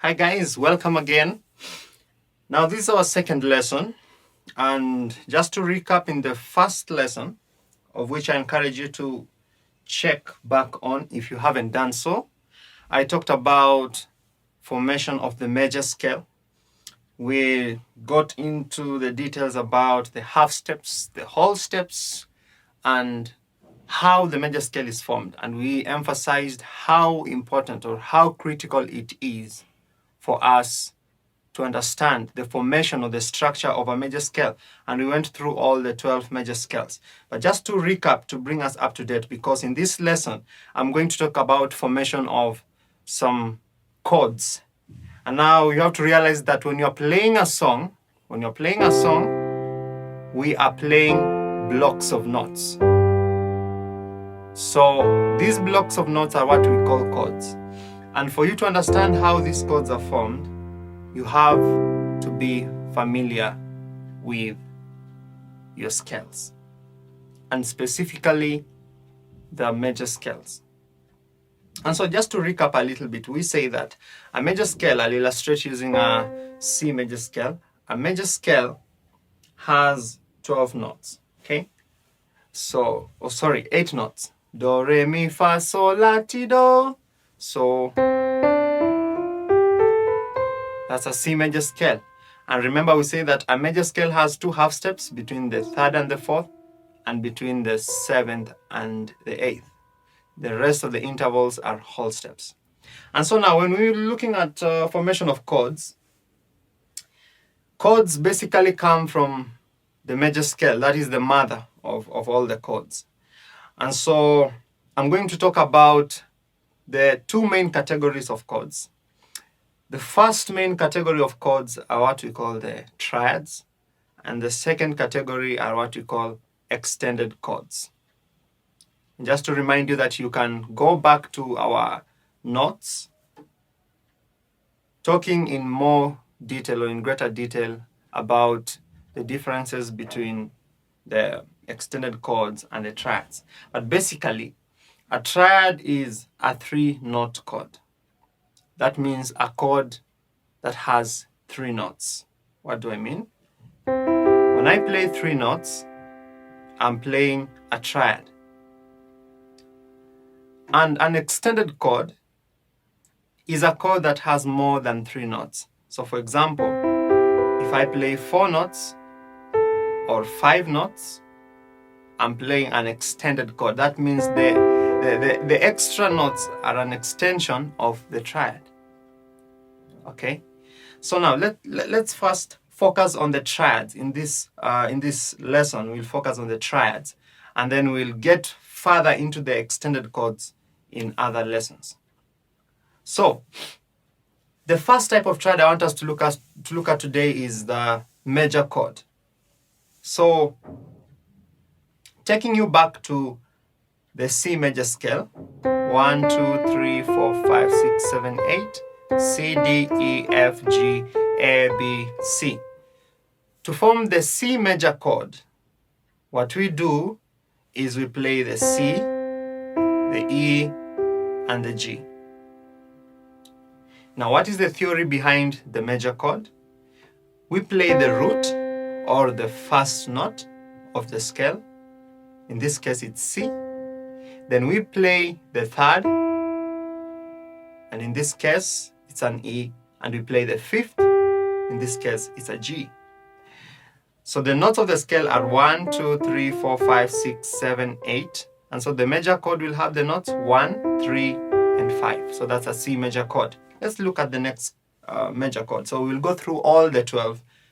Hi guys, welcome again. Now this is our second lesson, and just to recap, in the first lesson, of which I encourage you to check back on if you haven't done so, I talked about formation of the major scale. We got into the details about the half steps, the whole steps, and how the major scale is formed. And we emphasized how important or how critical it is for us to understand the formation or the structure of a major scale. And we went through all the 12 major scales. But just to recap, to bring us up to date, because in this lesson, I'm going to talk about formation of some chords. And now you have to realize that when you're playing a song, we are playing blocks of notes. So these blocks of notes are what we call chords. And for you to understand how these chords are formed, you have to be familiar with your scales, and specifically the major scales. And so just to recap a little bit, we say that a major scale, I'll illustrate using a C major scale. A major scale has 12 notes, okay? So, 8 notes. Do, re, mi, fa, sol, la, ti, do. So that's a C major scale. And remember, we say that a major scale has 2 half steps, between the 3rd and the 4th, and between the 7th and the 8th. The rest of the intervals are whole steps. And so now when we're looking at formation of chords, chords basically come from the major scale. That is the mother of all the chords. And so I'm going to talk about the 2 main categories of chords. The first main category of chords are what we call the triads, and the second category are what we call extended chords. Just to remind you that you can go back to our notes, talking in more detail or in greater detail about the differences between the extended chords and the triads. But basically, a triad is a 3-note chord. That means a chord that has 3 notes. What do I mean? When I play 3 notes, I'm playing a triad. And an extended chord is a chord that has more than 3 notes. So for example, if I play 4 notes or 5 notes, I'm playing an extended chord. That means the extra notes are an extension of the triad. Okay, so now let's first focus on the triads. In this lesson, we'll focus on the triads, and then we'll get further into the extended chords in other lessons. So the first type of triad I want us to look at today is the major chord. So taking you back to the C major scale, 1, 2, 3, 4, 5, 6, 7, 8, C, D, E, F, G, A, B, C. To form the C major chord, what we do is we play the C, the E, and the G. Now, what is the theory behind the major chord? We play the root or the first note of the scale. In this case, it's C. Then we play the 3rd, and in this case, it's an E, and we play the 5th. In this case, it's a G. So the notes of the scale are 1, 2, 3, 4, 5, 6, 7, 8. And so the major chord will have the notes 1, 3, and 5. So that's a C major chord. Let's look at the next major chord. So we'll go through all the 12